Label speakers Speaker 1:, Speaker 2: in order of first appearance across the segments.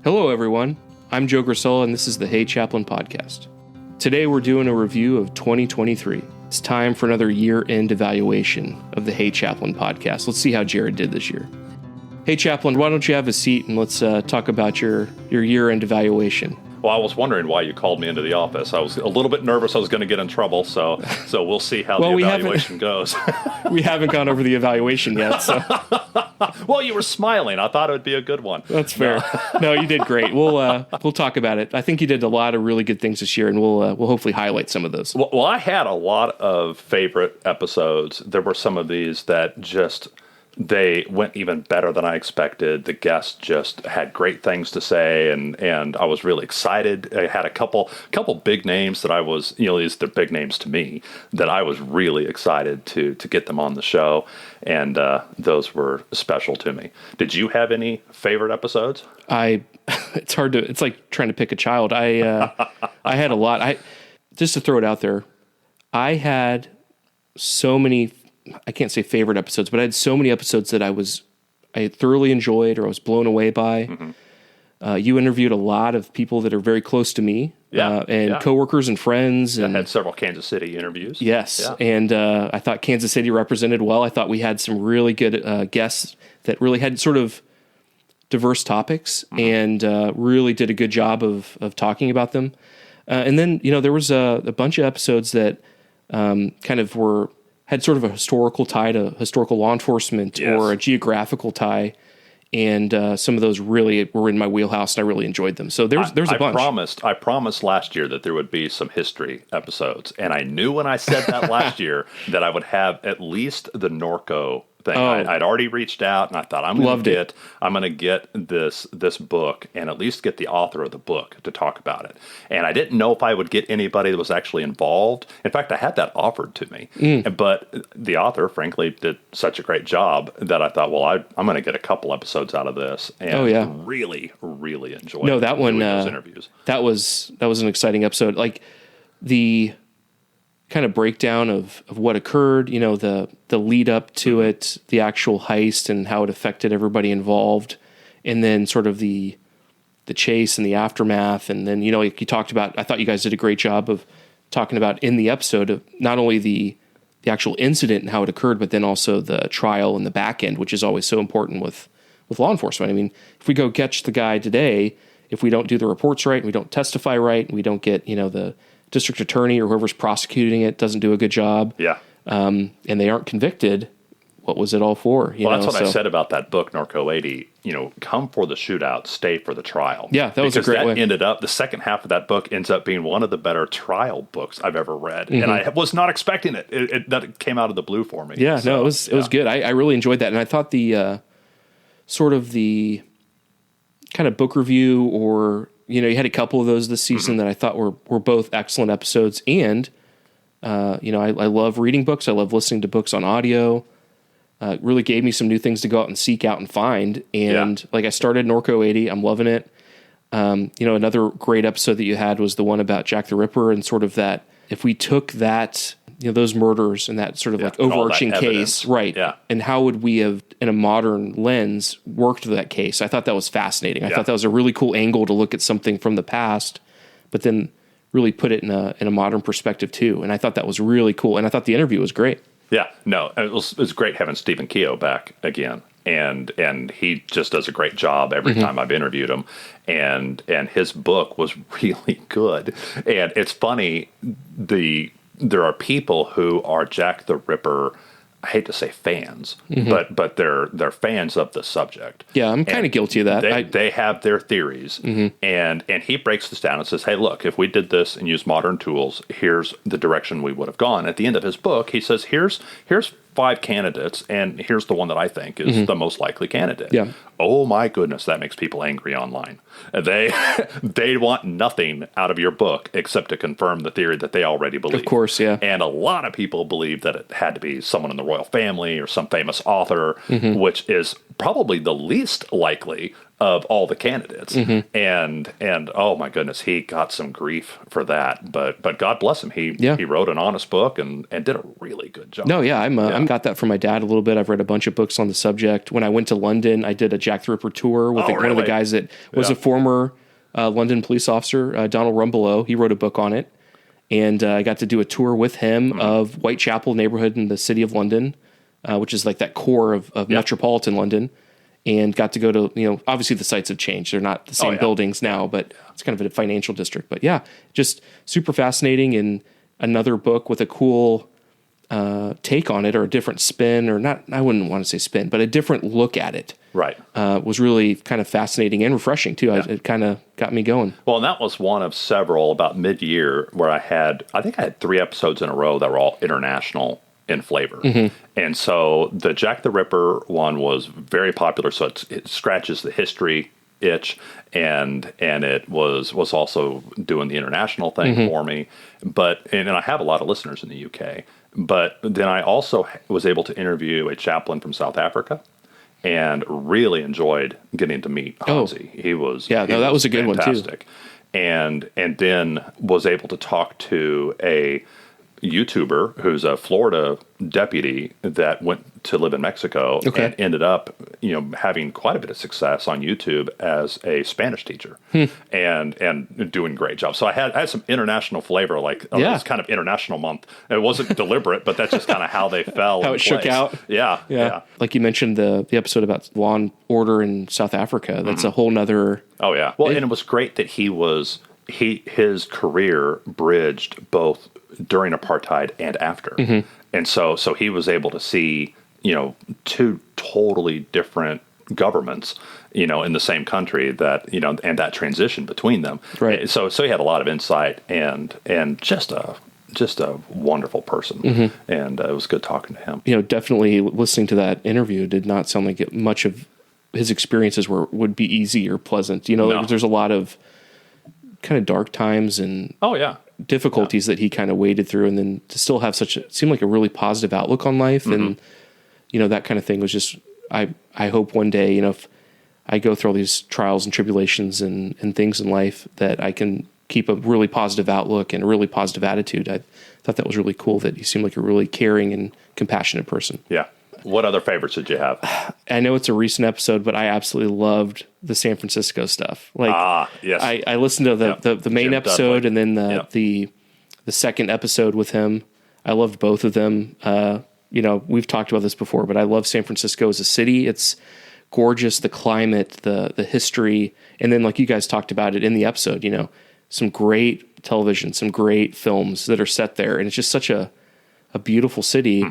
Speaker 1: Hello, everyone. I'm Joe Grasela, and this is the Hey Chaplain podcast. Today, we're doing a review of 2023. It's time for another year-end evaluation of the Hey Chaplain podcast. Let's see how Jared did this year. Hey Chaplain, why don't you have a seat and let's talk about your year-end evaluation.
Speaker 2: Well, I was wondering why you called me into the office. I was a little bit nervous I was going to get in trouble, so we'll see how the evaluation goes.
Speaker 1: We haven't gone over the evaluation yet, so.
Speaker 2: Well, you were smiling. I thought it would be a good one.
Speaker 1: That's fair. No, you did great. We'll talk about it. I think you did a lot of really good things this year, and we'll hopefully highlight some of those.
Speaker 2: Well, I had a lot of favorite episodes. There were some of these that just... they went even better than I expected. The guests just had great things to say, and I was really excited. I had a couple big names that I was, these are big names to me, that I was really excited to get them on the show, and those were special to me. Did you have any favorite episodes?
Speaker 1: It's hard to, it's like trying to pick a child. I had a lot. Just to throw it out there, I had so many, I can't say favorite episodes, but I had so many episodes that I thoroughly enjoyed or I was blown away by. Mm-hmm. You interviewed a lot of people that are very close to me, coworkers and friends.
Speaker 2: I had several Kansas City interviews.
Speaker 1: Yes, yeah. And I thought Kansas City represented well. I thought we had some really good guests that really had sort of diverse topics, mm-hmm. and really did a good job of talking about them. And then, there was a bunch of episodes that kind of had sort of a historical tie to historical law enforcement, yes, or a geographical tie, and some of those really were in my wheelhouse, and I really enjoyed them. So there's a bunch.
Speaker 2: I promised last year that there would be some history episodes, and I knew when I said that last year that I would have at least the Norco thing. I'd already reached out, and I thought I'm going to get this book and at least get the author of the book to talk about it. And I didn't know if I would get anybody that was actually involved. In fact, I had that offered to me, but the author, frankly, did such a great job that I thought, well, I'm going to get a couple episodes out of this, and really, really enjoyed those interviews. That
Speaker 1: was an exciting episode. Like the kind of breakdown of what occurred, the lead up to it, the actual heist and how it affected everybody involved, and then sort of the chase and the aftermath. And then, like you talked about, I thought you guys did a great job of talking about in the episode of not only the actual incident and how it occurred, but then also the trial and the back end, which is always so important with law enforcement. I mean, if we go catch the guy today, if we don't do the reports right, and we don't testify right, and we don't get, the district attorney or whoever's prosecuting it doesn't do a good job, and they aren't convicted, what was it all for?
Speaker 2: That's what I said about that book, Norco 80. Come for the shootout, stay for the trial.
Speaker 1: Yeah, that was a great way.
Speaker 2: Ended up, the second half of that book ends up being one of the better trial books I've ever read, mm-hmm. and I was not expecting it. It came out of the blue for me.
Speaker 1: Yeah, it was good. I really enjoyed that, and I thought the sort of the kind of book review, or you had a couple of those this season, mm-hmm. that I thought were both excellent episodes. And, I love reading books. I love listening to books on audio. It really gave me some new things to go out and seek out and find. And I started Norco 80. I'm loving it. Another great episode that you had was the one about Jack the Ripper, and sort of that, if we took that, those murders and that sort of like overarching case, right? Yeah. And how would we have, in a modern lens, worked that case? I thought that was fascinating. I thought that was a really cool angle to look at something from the past, but then really put it in a modern perspective too. And I thought that was really cool. And I thought the interview was great.
Speaker 2: Yeah, no, it was great having Stephen Keogh back again. And he just does a great job every mm-hmm. time I've interviewed him. And his book was really good. And it's funny, there are people who are Jack the Ripper, I hate to say fans, mm-hmm. but they're fans of the subject.
Speaker 1: Yeah, I'm kind of guilty of that.
Speaker 2: They have their theories, mm-hmm. and he breaks this down and says, hey, look, if we did this and used modern tools, here's the direction we would have gone. At the end of his book, he says, here's 5 candidates, and here's the one that I think is mm-hmm. the most likely candidate.
Speaker 1: Yeah.
Speaker 2: Oh my goodness, that makes people angry online. They want nothing out of your book except to confirm the theory that they already believe.
Speaker 1: Of course, yeah.
Speaker 2: And a lot of people believe that it had to be someone in the royal family or some famous author, mm-hmm. which is probably the least likely of all the candidates. And oh my goodness, he got some grief for that. But God bless him. He wrote an honest book and did a really good job.
Speaker 1: No, yeah, I'm got that from my dad a little bit. I've read a bunch of books on the subject. When I went to London, I did a Jack the Ripper tour with one of the guys that was a former London police officer, Donald Rumbelow. He wrote a book on it. And I got to do a tour with him of Whitechapel neighborhood in the city of London, which is like that core of metropolitan London. And got to go to, obviously the sites have changed. They're not the same buildings now, but it's kind of a financial district. But yeah, just super fascinating, and another book with a cool take on it, or a different spin, or not, I wouldn't want to say spin, but a different look at it.
Speaker 2: Right.
Speaker 1: Was really kind of fascinating and refreshing too. Yeah. It kind of got me going.
Speaker 2: Well, and that was one of several about mid-year where I think I had 3 episodes in a row that were all international in flavor. And so the Jack the Ripper one was very popular, so it scratches the history itch, and it was also doing the international thing for me. And I have a lot of listeners in the UK, but then I also was able to interview a chaplain from South Africa, and really enjoyed getting to meet Hansi. He was
Speaker 1: that was a good
Speaker 2: fantastic.
Speaker 1: One too.
Speaker 2: And then was able to talk to a YouTuber who's a Florida deputy that went to live in Mexico and ended up, having quite a bit of success on YouTube as a Spanish teacher and doing a great job. So I had some international flavor, like it's kind of international month. It wasn't deliberate, but that's just kind of how they fell.
Speaker 1: How it shook out.
Speaker 2: Yeah.
Speaker 1: Like you mentioned the episode about law and order in South Africa. That's a whole nother.
Speaker 2: Oh yeah. Well, and it was great that his career bridged both during apartheid and after. And so he was able to see, 2 totally different governments, in the same country that, and that transition between them.
Speaker 1: Right.
Speaker 2: So he had a lot of insight and just a wonderful person. And it was good talking to him.
Speaker 1: Definitely listening to that interview did not sound like much of his experiences would be easy or pleasant. There's a lot of kind of dark times and difficulties that he kind of waded through, and then to still have seemed like a really positive outlook on life. And, that kind of thing was just, I hope one day, if I go through all these trials and tribulations and things in life, that I can keep a really positive outlook and a really positive attitude. I thought that was really cool that he seemed like a really caring and compassionate person.
Speaker 2: Yeah. What other favorites did you have?
Speaker 1: I know it's a recent episode, but I absolutely loved the San Francisco stuff.
Speaker 2: Yes.
Speaker 1: I listened to the main Jim episode Dudley. And then the second episode with him. I loved both of them. We've talked about this before, but I love San Francisco as a city. It's gorgeous, the climate, the history, and then like you guys talked about it in the episode, some great television, some great films that are set there, and it's just such a beautiful city.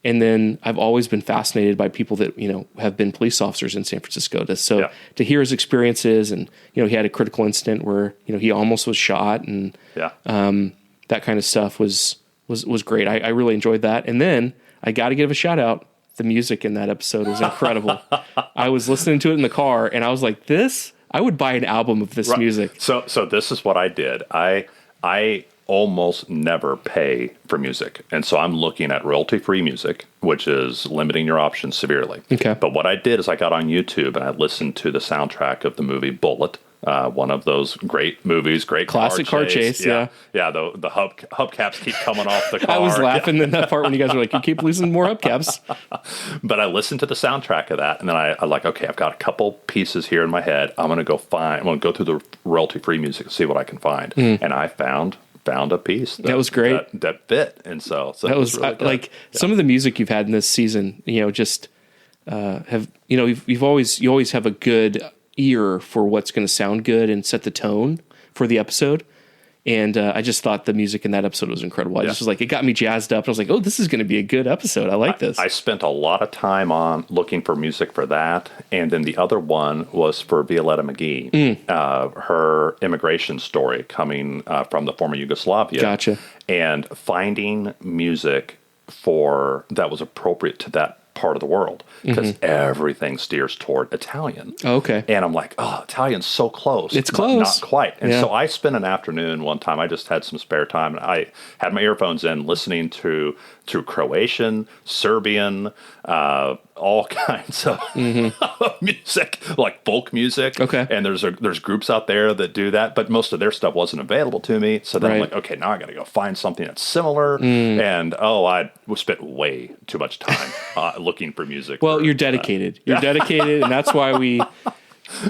Speaker 1: And then I've always been fascinated by people that, have been police officers in San Francisco. To hear his experiences, and, he had a critical incident where, he almost was shot, and that kind of stuff was great. I really enjoyed that. And then I got to give a shout out. The music in that episode was incredible. I was listening to it in the car, and I was like, I would buy an album of this music.
Speaker 2: So this is what I did. I almost never pay for music. And so I'm looking at royalty-free music, which is limiting your options severely.
Speaker 1: Okay.
Speaker 2: But what I did is I got on YouTube and I listened to the soundtrack of the movie Bullet, one of those great movies, great
Speaker 1: classic car chase. Yeah.
Speaker 2: The hubcaps keep coming off the car.
Speaker 1: I was laughing in that part when you guys were like, you keep losing more hubcaps.
Speaker 2: But I listened to the soundtrack of that, and then I like, okay, I've got a couple pieces here in my head. I'm going to go through the royalty-free music and see what I can find. And I found a piece
Speaker 1: that was great
Speaker 2: that fit, and so
Speaker 1: that was really some of the music you've had in this season. Just you always have a good ear for what's going to sound good and set the tone for the episode. And I just thought the music in that episode was incredible. I just was like, it got me jazzed up. And I was like, oh, this is going to be a good episode. I like this.
Speaker 2: I spent a lot of time on looking for music for that. And then the other one was for Violetta McGee, her immigration story coming from the former Yugoslavia.
Speaker 1: Gotcha.
Speaker 2: And finding music that was appropriate to that part of the world because everything steers toward Italian.
Speaker 1: Oh, okay.
Speaker 2: And I'm like, oh, Italian's so close.
Speaker 1: It's close.
Speaker 2: Not quite. And so I spent an afternoon one time. I just had some spare time. And I had my earphones in listening to Croatian, Serbian, all kinds of music, like folk music.
Speaker 1: Okay.
Speaker 2: And there's groups out there that do that, but most of their stuff wasn't available to me. So then I'm like, okay, now I got to go find something that's similar. And I spent way too much time looking for music.
Speaker 1: Well, you're dedicated. You're dedicated, and that's why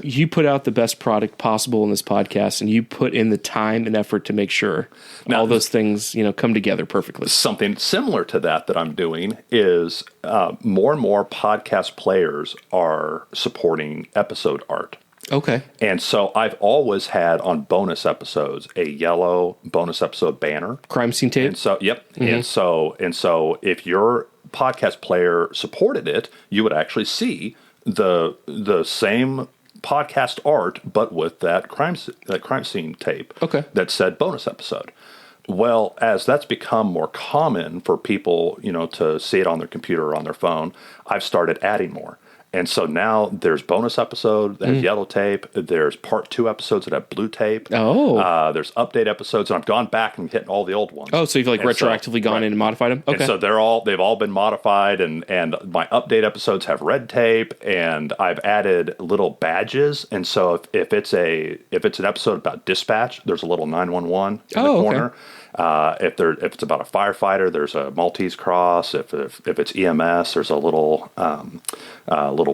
Speaker 1: you put out the best product possible in this podcast, and you put in the time and effort to make sure all those things, come together perfectly.
Speaker 2: Something similar to that I'm doing is more and more podcast players are supporting episode art.
Speaker 1: Okay.
Speaker 2: And so I've always had on bonus episodes a yellow bonus episode banner.
Speaker 1: Crime scene tape.
Speaker 2: And so, And so if your podcast player supported it, you would actually see the same podcast art, but with that crime scene tape.
Speaker 1: Okay.
Speaker 2: That said bonus episode. Well, as that's become more common for people, to see it on their computer or on their phone, I've started adding more. And so now there's bonus episode that has yellow tape. There's part 2 episodes that have blue tape.
Speaker 1: Oh.
Speaker 2: There's update episodes, and I've gone back and hit all the old ones.
Speaker 1: Oh, so you've retroactively gone in and modified them? Okay.
Speaker 2: And so they've all been modified, and my update episodes have red tape, and I've added little badges. And so if it's an episode about dispatch, there's a little 911 in the corner.
Speaker 1: Okay.
Speaker 2: If it's about a firefighter, there's a Maltese cross. If it's EMS, there's a little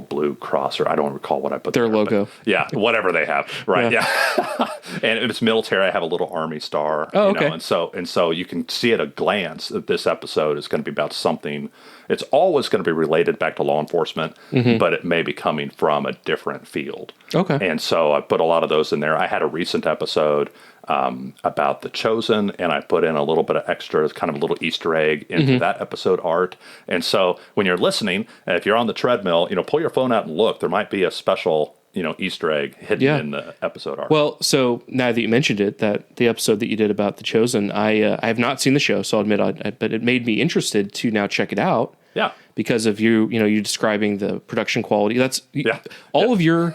Speaker 2: blue cross, or I don't recall what I put
Speaker 1: their
Speaker 2: there,
Speaker 1: logo.
Speaker 2: Yeah, whatever they have, right? Yeah. And if it's military, I have a little Army star.
Speaker 1: Oh, okay.
Speaker 2: And so you can see at a glance that this episode is going to be about something. It's always going to be related back to law enforcement, but it may be coming from a different field.
Speaker 1: Okay.
Speaker 2: And so I put a lot of those in there. I had a recent episode about The Chosen, and I put in a little bit of extra, kind of a little Easter egg into that episode art. And so when you're listening, if you're on the treadmill, pull your phone out and look. There might be a special, Easter egg hidden in the episode art.
Speaker 1: Well, so now that you mentioned it, that the episode that you did about The Chosen, I have not seen the show, so I'll admit, but it made me interested to now check it out.
Speaker 2: Yeah.
Speaker 1: Because of you describing the production quality. That's all of your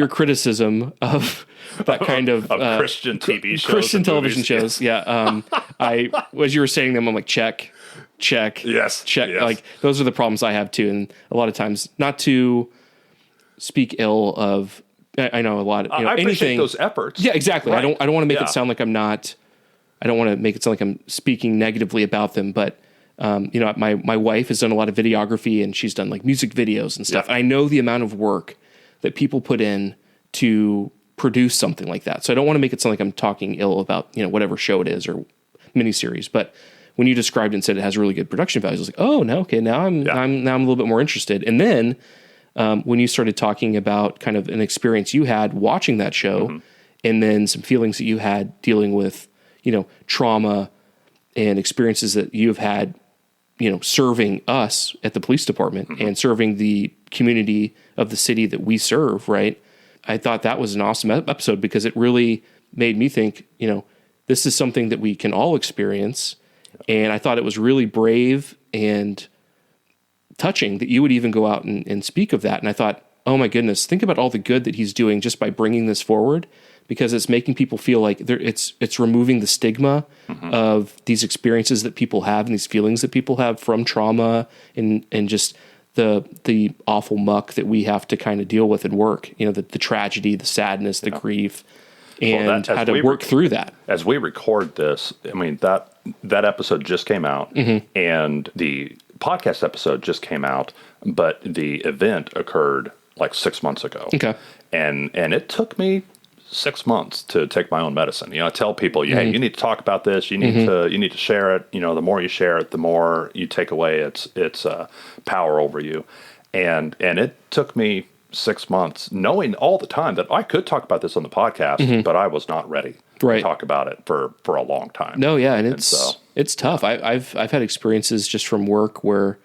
Speaker 1: criticism of that kind of
Speaker 2: Christian TV shows,
Speaker 1: Christian television shows. Yeah. As you were saying them, I'm like, check,
Speaker 2: yes,
Speaker 1: check.
Speaker 2: Yes.
Speaker 1: Like those are the problems I have too. And a lot of times, not to speak ill of, I know a lot of,
Speaker 2: I appreciate
Speaker 1: anything,
Speaker 2: those efforts.
Speaker 1: Yeah, exactly.
Speaker 2: Right.
Speaker 1: I don't want to make it sound like I don't want to make it sound like I'm speaking negatively about them, but my wife has done a lot of videography, and she's done like music videos and stuff.
Speaker 2: Yeah.
Speaker 1: I know the amount of work that people put in to produce something like that. So I don't want to make it sound like I'm talking ill about, whatever show it is or miniseries. But when you described it and said it has really good production values, I was like, oh no, okay, now I'm a little bit more interested. And then when you started talking about kind of an experience you had watching that show, and then some feelings that you had dealing with, trauma and experiences that you've had, serving us at the police department and serving the community of the city that we serve, right? I thought that was an awesome episode because it really made me think, this is something that we can all experience. And I thought it was really brave and touching that you would even go out and speak of that. And I thought, oh my goodness, think about all the good that he's doing just by bringing this forward, because it's making people feel like it's removing the stigma of these experiences that people have and these feelings that people have from trauma and just the awful muck that we have to kind of deal with in work, the tragedy, the sadness, the grief, and how to work through that.
Speaker 2: As we record this, I mean, that episode just came out, and the podcast episode just came out, but the event occurred like 6 months ago.
Speaker 1: Okay.
Speaker 2: And it took me 6 months to take my own medicine. I tell people, hey, you need to talk about this. You need to share it. The more you share it, the more you take away its power over you. And it took me 6 months, knowing all the time that I could talk about this on the podcast, but I was not ready to talk about it for a long time.
Speaker 1: No, yeah, and it's tough. I've had experiences just from work where,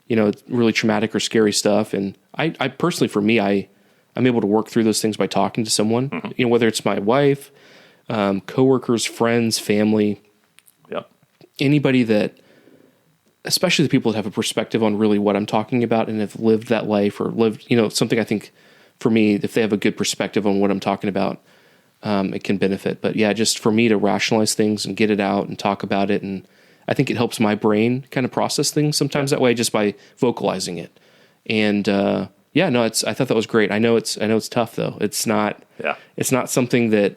Speaker 1: really traumatic or scary stuff, and I personally, for me, I'm able to work through those things by talking to someone, whether it's my wife, coworkers, friends, family, anybody that especially the people that have a perspective on really what I'm talking about and have lived that life or lived, something I think for me, if they have a good perspective on what I'm talking about, it can benefit. But yeah, just for me to rationalize things and get it out and talk about it. And I think it helps my brain kind of process things sometimes that way, just by vocalizing it. And, I thought that was great. I know it's tough though. It's not something that,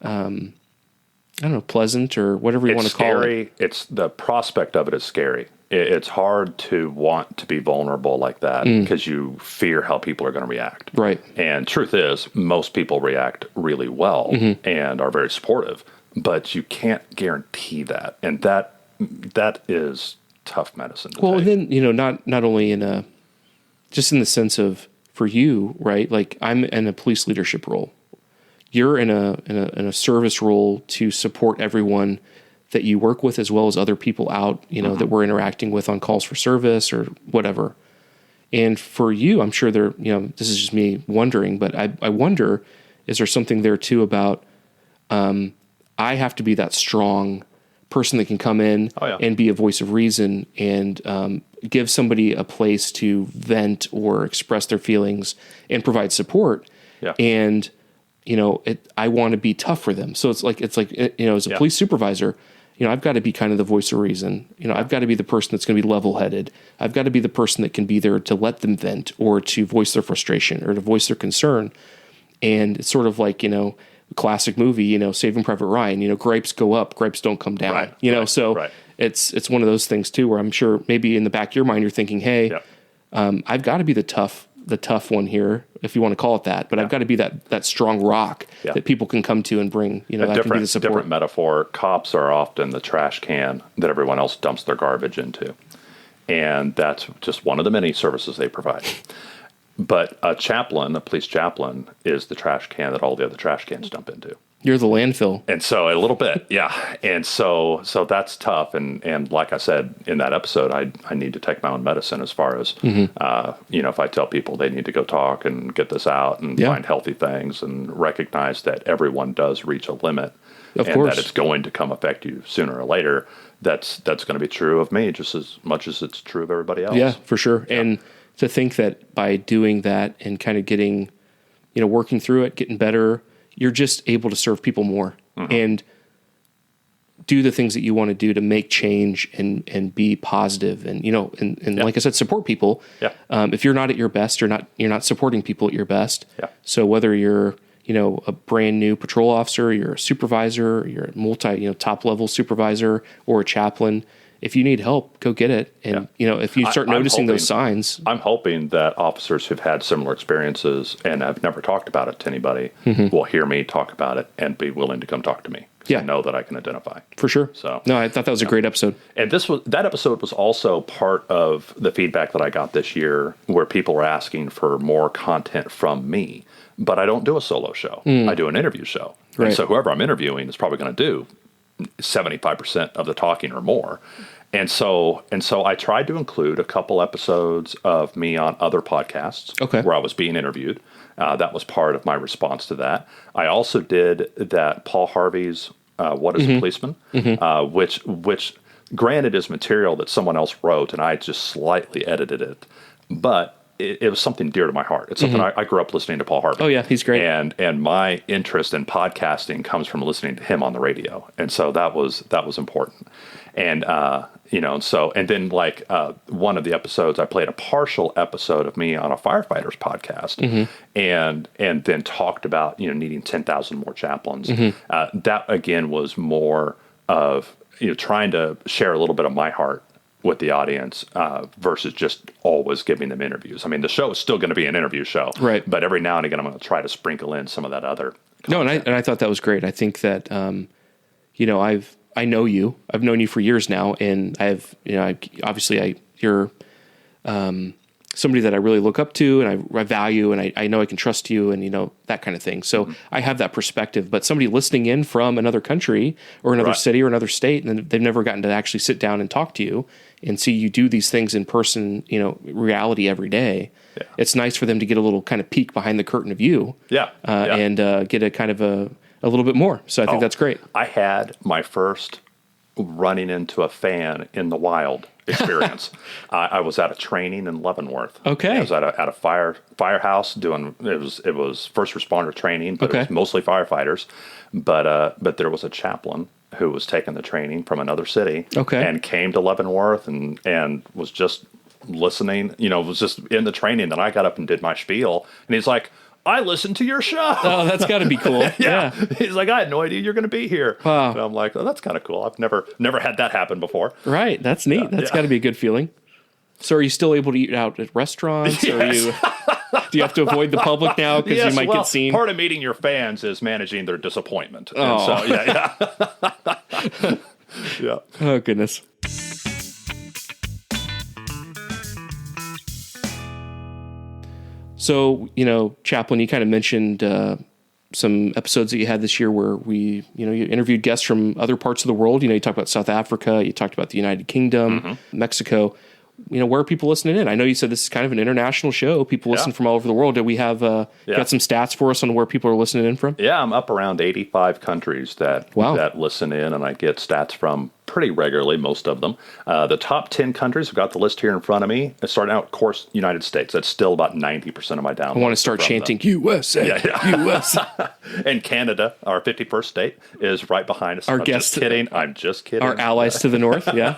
Speaker 1: I don't know, pleasant or whatever you want to call it.
Speaker 2: It's the prospect of it is scary. It's hard to want to be vulnerable like that because you fear how people are going to react.
Speaker 1: Right.
Speaker 2: And truth is, most people react really well and are very supportive, but you can't guarantee that. And that is tough medicine to take.
Speaker 1: And then, not only just in the sense of for you, right? Like I'm in a police leadership role. You're in a service role to support everyone that you work with, as well as other people out, that we're interacting with on calls for service or whatever. And for you, I'm sure this is just me wondering, but I wonder, is there something there too about, I have to be that strong person that can come in and be a voice of reason and, give somebody a place to vent or express their feelings and provide support.
Speaker 2: Yeah.
Speaker 1: And, I want to be tough for them. So it's like, as a police supervisor, I've got to be kind of the voice of reason. I've got to be the person that's going to be level-headed. I've got to be the person that can be there to let them vent or to voice their frustration or to voice their concern. And it's sort of like, classic movie, Saving Private Ryan, gripes go up, gripes don't come down,
Speaker 2: Right.
Speaker 1: It's one of those things too, where I'm sure maybe in the back of your mind, you're thinking, hey, I've got to be the tough one here, if you want to call it that, but I've got to be that strong rock that people can come to and bring, that can be the support.
Speaker 2: Different metaphor. Cops are often the trash can that everyone else dumps their garbage into. And that's just one of the many services they provide. But a police chaplain, is the trash can that all the other trash cans dump into.
Speaker 1: You're the landfill.
Speaker 2: And so a little bit, yeah. And so that's tough. And like I said in that episode, I need to take my own medicine as far as, if I tell people they need to go talk and get this out and find healthy things and recognize that everyone does reach a limit.
Speaker 1: Of course.
Speaker 2: That it's going to come affect you sooner or later. That's going to be true of me just as much as it's true of everybody else.
Speaker 1: Yeah, for sure. Yeah. And to think that by doing that and kind of getting, working through it, getting better, you're just able to serve people more and do the things that you want to do to make change and be positive and, like I said, support people.
Speaker 2: Yeah.
Speaker 1: If you're not at your best, you're not supporting people at your best.
Speaker 2: Yeah.
Speaker 1: So whether you're, a brand new patrol officer, you're a supervisor, you're a top level supervisor or a chaplain, if you need help, go get it. And, if you start noticing those signs.
Speaker 2: I'm hoping that officers who've had similar experiences and have never talked about it to anybody will hear me talk about it and be willing to come talk to me. I know that I can identify.
Speaker 1: For sure.
Speaker 2: So
Speaker 1: no, I thought that was a great episode.
Speaker 2: And that episode was also part of the feedback that I got this year where people were asking for more content from me. But I don't do a solo show. I do an interview show. Right. And so whoever I'm interviewing is probably going to do 75% of the talking or more. And so I tried to include a couple episodes of me on other podcasts where I was being interviewed. That was part of my response to that. I also did that Paul Harvey's What is a Policeman, which granted is material that someone else wrote, and I just slightly edited it. But it was something dear to my heart. It's something I grew up listening to Paul Harvey.
Speaker 1: Oh yeah, he's great.
Speaker 2: And my interest in podcasting comes from listening to him on the radio, and so that was important. And and then one of the episodes, I played a partial episode of me on a firefighters podcast, and then talked about needing 10,000 more chaplains. That again was more of trying to share a little bit of my heart with the audience versus just always giving them interviews. I mean, the show is still going to be an interview show,
Speaker 1: right?
Speaker 2: But every now and again, I'm going to try to sprinkle in some of that other content.
Speaker 1: And I thought that was great. I think that I know you. I've known you for years now, and you're somebody that I really look up to, and I value, and I know I can trust you, and that kind of thing. So I have that perspective. But somebody listening in from another country or another city or another state, and they've never gotten to actually sit down and talk to you and see you do these things in person, reality every day. Yeah. It's nice for them to get a little kind of peek behind the curtain of you. And get a kind of a little bit more. So I think that's great.
Speaker 2: I had my first running into a fan in the wild experience. I was at a training in Leavenworth.
Speaker 1: Okay.
Speaker 2: I was at a firehouse doing it was first responder training, but it was mostly firefighters. But there was a chaplain who was taking the training from another city and came to Leavenworth and was just listening, was just in the training. Then I got up and did my spiel, and he's like, I listened to your show.
Speaker 1: Oh, that's got to be cool. Yeah.
Speaker 2: He's like, I had no idea you're going to be here.
Speaker 1: Wow.
Speaker 2: And I'm like, oh, that's kind of cool. I've never had that happen before.
Speaker 1: Right. That's neat. That's got to be a good feeling. So are you still able to eat out at restaurants?
Speaker 2: Yes.
Speaker 1: Do you have to avoid the public now because you might get seen?
Speaker 2: Part of meeting your fans is managing their disappointment.
Speaker 1: Oh.
Speaker 2: And so, yeah.
Speaker 1: Oh, goodness. So, Chaplain, you kind of mentioned some episodes that you had this year where you interviewed guests from other parts of the world. You talked about South Africa, you talked about the United Kingdom, Mexico. Where are people listening in? I know you said this is kind of an international show. People listen from all over the world. Do we have got some stats for us on where people are listening in from? Yeah, I'm
Speaker 2: up around 85 countries that listen in, and I get stats from pretty regularly, most of them. The top 10 countries, I've got the list here in front of me. Starting out, of course, United States. That's still about 90% of my downloads.
Speaker 1: I want to start chanting, USA, USA.
Speaker 2: And Canada, our 51st state, is right behind us. I'm just kidding.
Speaker 1: Our allies to the north, yeah.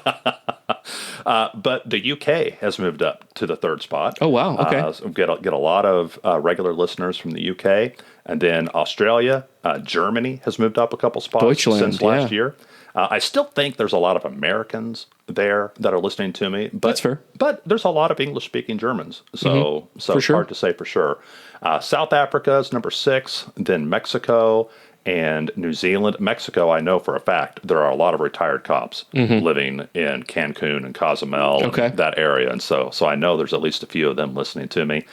Speaker 2: But the UK has moved up to the third spot.
Speaker 1: Oh, wow. Okay.
Speaker 2: So get a lot of regular listeners from the UK. And then Australia, Germany has moved up a couple spots
Speaker 1: Deutschland,
Speaker 2: since last year. I still think there's a lot of Americans there that are listening to me. But,
Speaker 1: that's fair.
Speaker 2: But there's a lot of English-speaking Germans. So it's hard to say for sure. South Africa is number 6, then Mexico and New Zealand. Mexico, I know for a fact, there are a lot of retired cops living in Cancun and Cozumel, and that area. And so I know there's at least a few of them listening to me.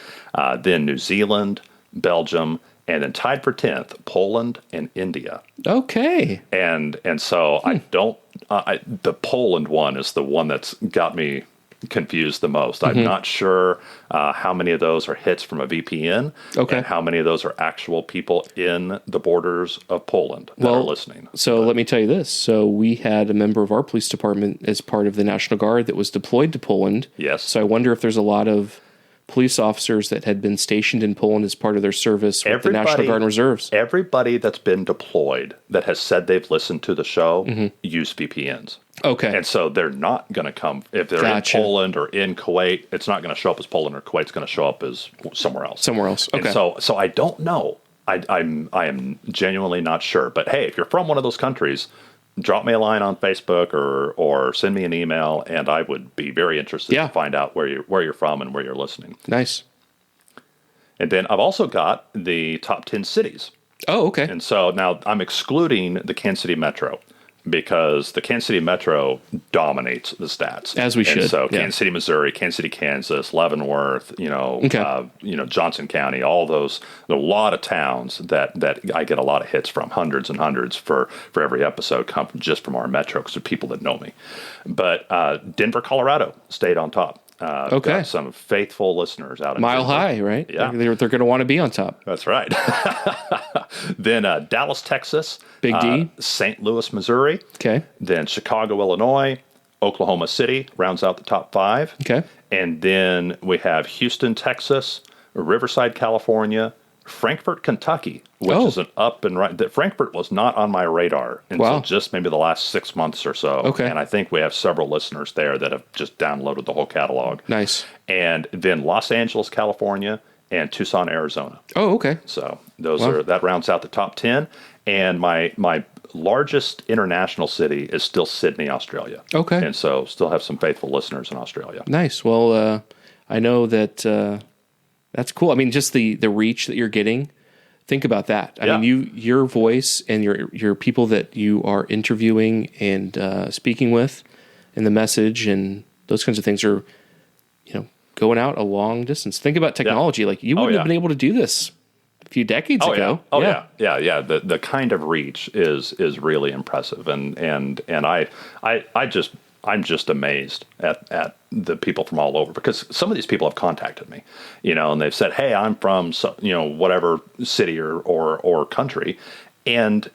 Speaker 2: Then New Zealand, Belgium, and then tied for 10th, Poland and India.
Speaker 1: Okay.
Speaker 2: And so I don't, the Poland one is the one that's got me confused the most. I'm not sure how many of those are hits from a VPN and how many of those are actual people in the borders of Poland that are listening.
Speaker 1: So let me tell you this. So we had a member of our police department as part of the National Guard that was deployed to Poland.
Speaker 2: Yes.
Speaker 1: So I wonder if there's a lot of police officers that had been stationed in Poland as part of their service with the National Guard and Reserves.
Speaker 2: Everybody that's been deployed that has said they've listened to the show use VPNs.
Speaker 1: Okay.
Speaker 2: And so they're not going to come, if they're in Poland or in Kuwait, it's not going to show up as Poland or Kuwait. It's going to show up as somewhere else.
Speaker 1: Somewhere else. Okay.
Speaker 2: And so I don't know. I am genuinely not sure. But hey, if you're from one of those countries, drop me a line on Facebook or send me an email, and I would be very interested to find out where you're from and where you're listening.
Speaker 1: Nice.
Speaker 2: And then I've also got the top 10 cities.
Speaker 1: Oh, okay.
Speaker 2: And so now I'm excluding the Kansas City Metro, because the Kansas City Metro dominates the stats.
Speaker 1: As we should.
Speaker 2: And so Kansas City, Missouri, Kansas City, Kansas, Leavenworth, Johnson County, all those, a lot of towns that I get a lot of hits from, hundreds and hundreds for every episode come just from our Metro, because they're people that know me. But Denver, Colorado stayed on top. Got some faithful listeners out in
Speaker 1: Mile
Speaker 2: Denver.
Speaker 1: High, right?
Speaker 2: Yeah.
Speaker 1: They're going to want to be on top.
Speaker 2: That's right. Then Dallas, Texas.
Speaker 1: Big D.
Speaker 2: St. Louis, Missouri.
Speaker 1: Okay.
Speaker 2: Then Chicago, Illinois. Oklahoma City rounds out the top 5.
Speaker 1: Okay.
Speaker 2: And then we have Houston, Texas. Riverside, California. Frankfort, Kentucky, which is an up and right. Frankfort was not on my radar until just maybe the last 6 months or so.
Speaker 1: Okay.
Speaker 2: And I think we have several listeners there that have just downloaded the whole catalog.
Speaker 1: Nice.
Speaker 2: And then Los Angeles, California, and Tucson, Arizona.
Speaker 1: Oh, okay.
Speaker 2: So that rounds out the top 10. And my largest international city is still Sydney, Australia.
Speaker 1: Okay.
Speaker 2: And so still have some faithful listeners in Australia.
Speaker 1: Nice. Well, I know that that's cool. I mean, just the reach that you're getting. Think about that. I mean, your voice and your people that you are interviewing and speaking with, and the message and those kinds of things are, going out a long distance. Think about technology. Like you wouldn't have been able to do this a few decades ago.
Speaker 2: Yeah. The kind of reach is really impressive, and I'm just amazed at the people from all over, because some of these people have contacted me, and they've said, "Hey, I'm from whatever city or country," and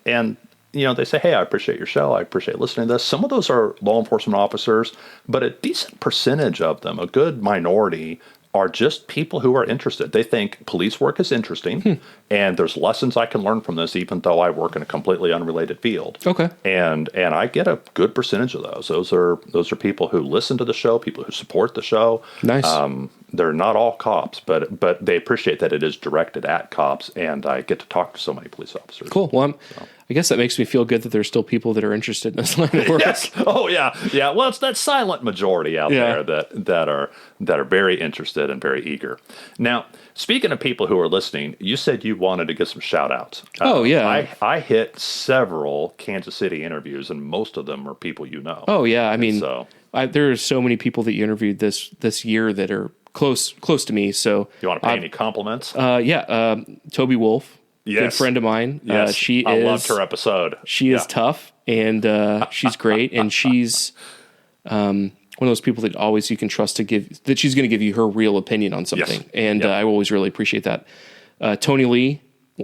Speaker 2: they say, hey, I appreciate your show. I appreciate listening to this. Some of those are law enforcement officers, but a decent percentage of them, a good minority, are just people who are interested. They think police work is interesting, and there's lessons I can learn from this, even though I work in a completely unrelated field.
Speaker 1: Okay.
Speaker 2: And I get a good percentage of those. Those are people who listen to the show, people who support the show.
Speaker 1: Nice.
Speaker 2: They're not all cops, but they appreciate that it is directed at cops, and I get to talk to so many police officers.
Speaker 1: Cool. Well, I guess that makes me feel good that there's still people that are interested in this line of work.
Speaker 2: Yes. Oh, yeah. Yeah. Well, it's that silent majority out there that are very interested and very eager. Now, speaking of people who are listening, you said you wanted to get some shout outs.
Speaker 1: Oh, yeah.
Speaker 2: I hit several Kansas City interviews, and most of them are people you know.
Speaker 1: Oh, yeah. I mean, there are so many people that you interviewed this year that are close to me. So
Speaker 2: you want to pay any compliments?
Speaker 1: Toby Wolf.
Speaker 2: Yes.
Speaker 1: Good friend of mine.
Speaker 2: Yes. I loved her episode.
Speaker 1: She is tough, and she's great, and she's one of those people that always you can trust that she's going to give you her real opinion on something. Yes. And I always really appreciate that. Tony Lee,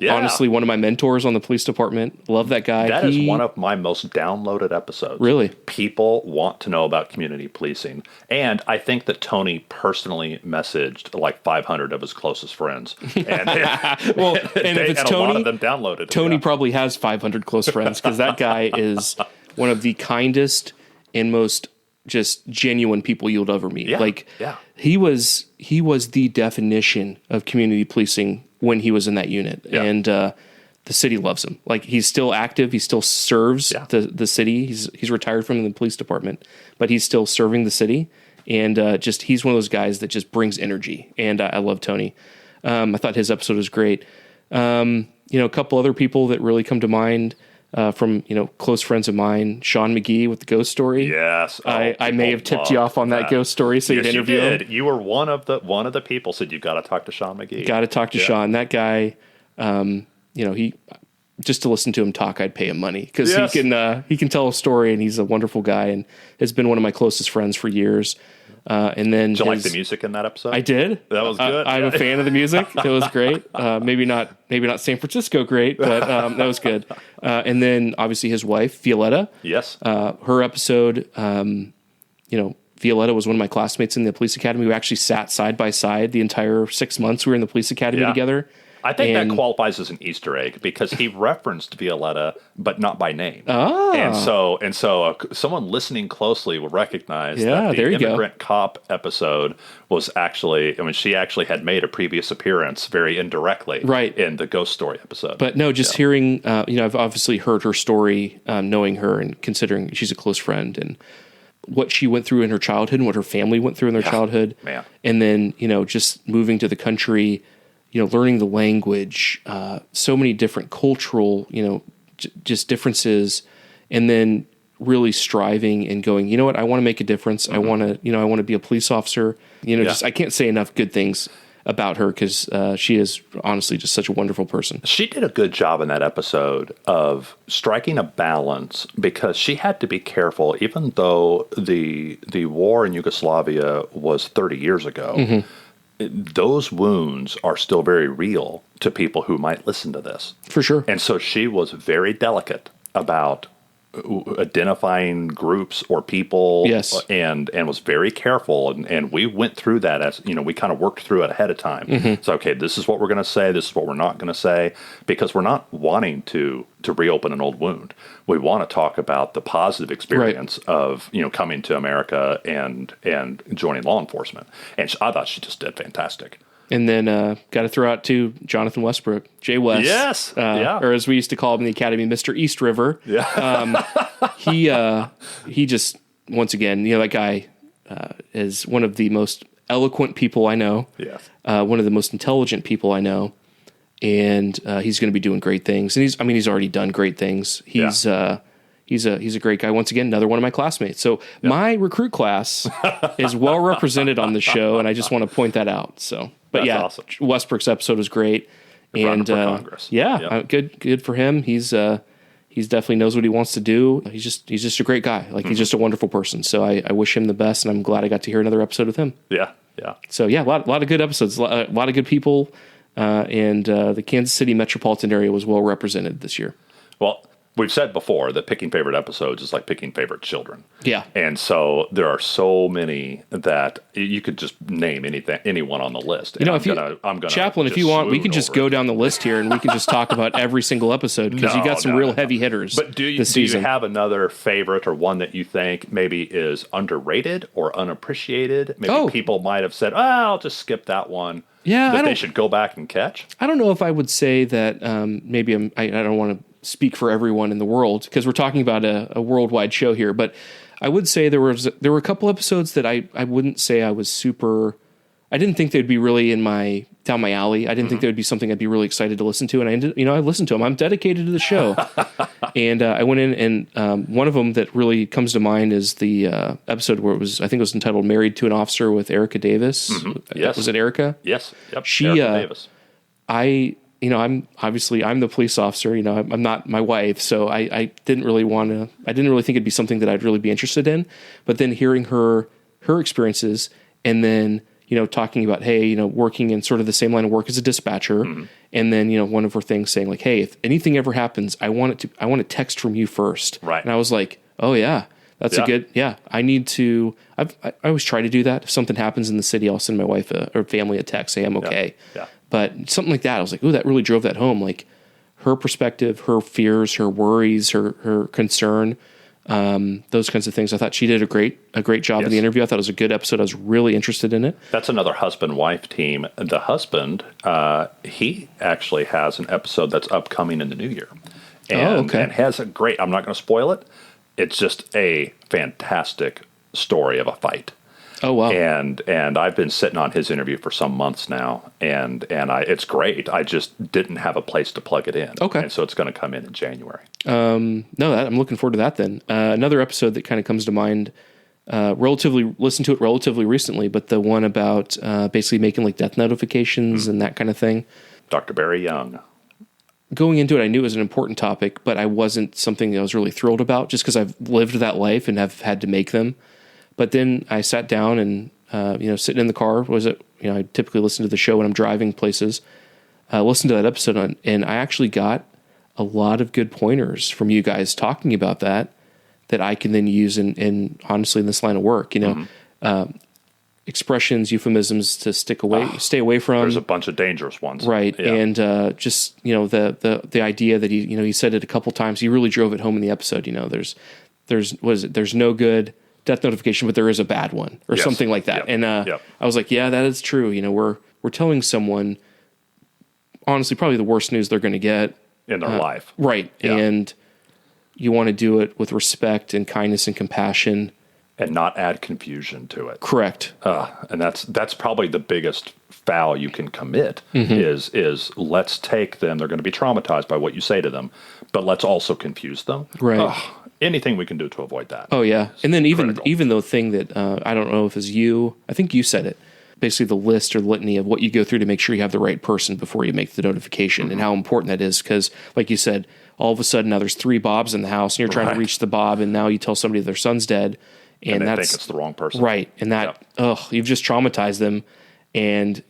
Speaker 1: honestly, one of my mentors on the police department. Love that guy.
Speaker 2: That is one of my most downloaded episodes.
Speaker 1: Really?
Speaker 2: People want to know about community policing. And I think that Tony personally messaged like 500 of his closest friends. And,
Speaker 1: well, and if it's Tony,
Speaker 2: a lot of them downloaded it.
Speaker 1: Tony probably has 500 close friends, because that guy is one of the kindest and most just genuine people you'll ever meet. He was the definition of community policing when he was in that unit. And the city loves him. Like, he's still active. He still serves the city. He's retired from the police department, but he's still serving the city. And he's one of those guys that just brings energy. And I love Tony. I thought his episode was great. A couple other people that really come to mind from close friends of mine, Sean McGee with the ghost story.
Speaker 2: Yes,
Speaker 1: I may have tipped you off on that ghost story, so you'd interview him.
Speaker 2: You were one of the people said you got to talk to Sean McGee.
Speaker 1: Got to talk to Sean. That guy, he just to listen to him talk, I'd pay him money, because he can tell a story, and he's a wonderful guy, and has been one of my closest friends for years. And then
Speaker 2: did you like the music in that episode?
Speaker 1: I did.
Speaker 2: That was good.
Speaker 1: I'm a fan of the music. It was great. Maybe not San Francisco great, but that was good. And then obviously his wife, Violetta.
Speaker 2: Yes.
Speaker 1: Her episode, Violetta was one of my classmates in the police academy. We actually sat side by side the entire 6 months we were in the police academy together.
Speaker 2: I think that qualifies as an Easter egg, because he referenced Violetta, but not by name.
Speaker 1: Oh.
Speaker 2: And so someone listening closely will recognize that the immigrant cop episode was actually, she actually had made a previous appearance very indirectly in the ghost story episode.
Speaker 1: But no, just hearing, I've obviously heard her story, knowing her and considering she's a close friend, and what she went through in her childhood and what her family went through in their childhood.
Speaker 2: Man.
Speaker 1: And then, just moving to the country, learning the language, so many different cultural, just differences, and then really striving and going, you know what, I want to make a difference. Mm-hmm. I want to be a police officer. I can't say enough good things about her, because she is honestly just such a wonderful person.
Speaker 2: She did a good job in that episode of striking a balance, because she had to be careful, even though the war in Yugoslavia was 30 years ago. Mm-hmm. Those wounds are still very real to people who might listen to this.
Speaker 1: For sure.
Speaker 2: And so she was very delicate about identifying groups or people, and was very careful, and we went through that, as we kind of worked through it ahead of time. Mm-hmm. So, okay, this is what we're going to say, this is what we're not going to say, because we're not wanting to reopen an old wound. We want to talk about the positive experience of coming to America and joining law enforcement. And I thought she just did fantastic.
Speaker 1: And then got to throw out to Jonathan Westbrook, Jay West.
Speaker 2: Yes,
Speaker 1: or as we used to call him in the academy, Mr. East River.
Speaker 2: Yeah.
Speaker 1: He just, once again, that guy is one of the most eloquent people I know.
Speaker 2: Yes.
Speaker 1: One of the most intelligent people I know, and he's going to be doing great things. And he's already done great things. He's a great guy. Once again, another one of my classmates. So my recruit class is well represented on the show, and I just want to point that out. So. But
Speaker 2: that's awesome.
Speaker 1: Westbrook's episode was great, and
Speaker 2: Congress.
Speaker 1: Good for him. He's definitely knows what he wants to do. He's just a great guy. Like, he's just a wonderful person. So I wish him the best, and I'm glad I got to hear another episode with him.
Speaker 2: Yeah.
Speaker 1: So a lot of good episodes, a lot of good people, and the Kansas City metropolitan area was well represented this year.
Speaker 2: Well, we've said before that picking favorite episodes is like picking favorite children.
Speaker 1: Yeah.
Speaker 2: And so there are so many that you could just name anyone on the list.
Speaker 1: You know, I'm gonna Chaplain, if you want, we can just go down the list here and we can just talk about every single episode because you got some real heavy hitters.
Speaker 2: But do you have another favorite or one that you think maybe is underrated or unappreciated? Maybe people might have said, I'll just skip that one.
Speaker 1: Yeah,
Speaker 2: that they should go back and catch.
Speaker 1: I don't know if I would say that. Maybe I don't want to speak for everyone in the world because we're talking about a worldwide show here, but I would say there were a couple episodes that I wouldn't say I was super. I didn't think they'd be really down my alley. I didn't think they would be something I'd be really excited to listen to, and I listened to them. I'm dedicated to the show, and I went in and one of them that really comes to mind is the episode where I think it was entitled "Married to an Officer" with Erica Davis.
Speaker 2: Mm-hmm. Yes,
Speaker 1: was it Erica?
Speaker 2: Yes, yep.
Speaker 1: She,
Speaker 2: Erica Davis.
Speaker 1: I'm the police officer, I'm not my wife. So I didn't really think it'd be something that I'd really be interested in, but then hearing her experiences and then, talking about, hey, working in sort of the same line of work as a dispatcher. Mm-hmm. And then, one of her things saying like, hey, if anything ever happens, I want a text from you first.
Speaker 2: Right.
Speaker 1: And I was like, oh yeah, that's a good, I need to, I always try to do that. If something happens in the city, I'll send my wife or family a text, say I'm okay.
Speaker 2: Yeah.
Speaker 1: But something like that, I was like, ooh, that really drove that home. Like her perspective, her fears, her worries, her concern, those kinds of things. I thought she did a great job in the interview. I thought it was a good episode. I was really interested in it.
Speaker 2: That's another husband-wife team. The husband, he actually has an episode that's upcoming in the new year. And has a great, I'm not going to spoil it. It's just a fantastic story of a fight.
Speaker 1: Oh, wow.
Speaker 2: And I've been sitting on his interview for some months now, and it's great. I just didn't have a place to plug it in.
Speaker 1: Okay.
Speaker 2: And so it's going to come in January.
Speaker 1: I'm looking forward to that then. Another episode that kind of comes to mind, listened to it relatively recently, but the one about basically making like death notifications and that kind of thing.
Speaker 2: Dr. Barry Young.
Speaker 1: Going into it, I knew it was an important topic, but I wasn't something that I was really thrilled about just because I've lived that life and have had to make them. But then I sat down and, sitting in the car, I typically listen to the show when I'm driving places, listened to that episode and I actually got a lot of good pointers from you guys talking about that I can then use in honestly in this line of work, expressions, euphemisms to stay away from.
Speaker 2: There's a bunch of dangerous ones.
Speaker 1: Right.
Speaker 2: Yeah.
Speaker 1: And, just, the idea that he said it a couple times, he really drove it home in the episode, there's no good death notification, but there is a bad one or something like that. Yep. And I was like, yeah, that is true. We're telling someone, honestly, probably the worst news they're going to get
Speaker 2: in their life.
Speaker 1: Right.
Speaker 2: Yeah.
Speaker 1: And you want to do it with respect and kindness and compassion.
Speaker 2: And not add confusion to it.
Speaker 1: Correct.
Speaker 2: And that's probably the biggest foul you can commit is let's take them. They're going to be traumatized by what you say to them, but let's also confuse them.
Speaker 1: Right.
Speaker 2: Anything we can do to avoid that.
Speaker 1: Oh yeah. And then even the thing that I don't know if it's you, I think you said it, basically the list or litany of what you go through to make sure you have the right person before you make the notification and how important that is. Because like you said, all of a sudden now there's 3 Bobs in the house and you're trying to reach the Bob and now you tell somebody their son's dead and
Speaker 2: they think it's the wrong person.
Speaker 1: Right. And you've just traumatized them and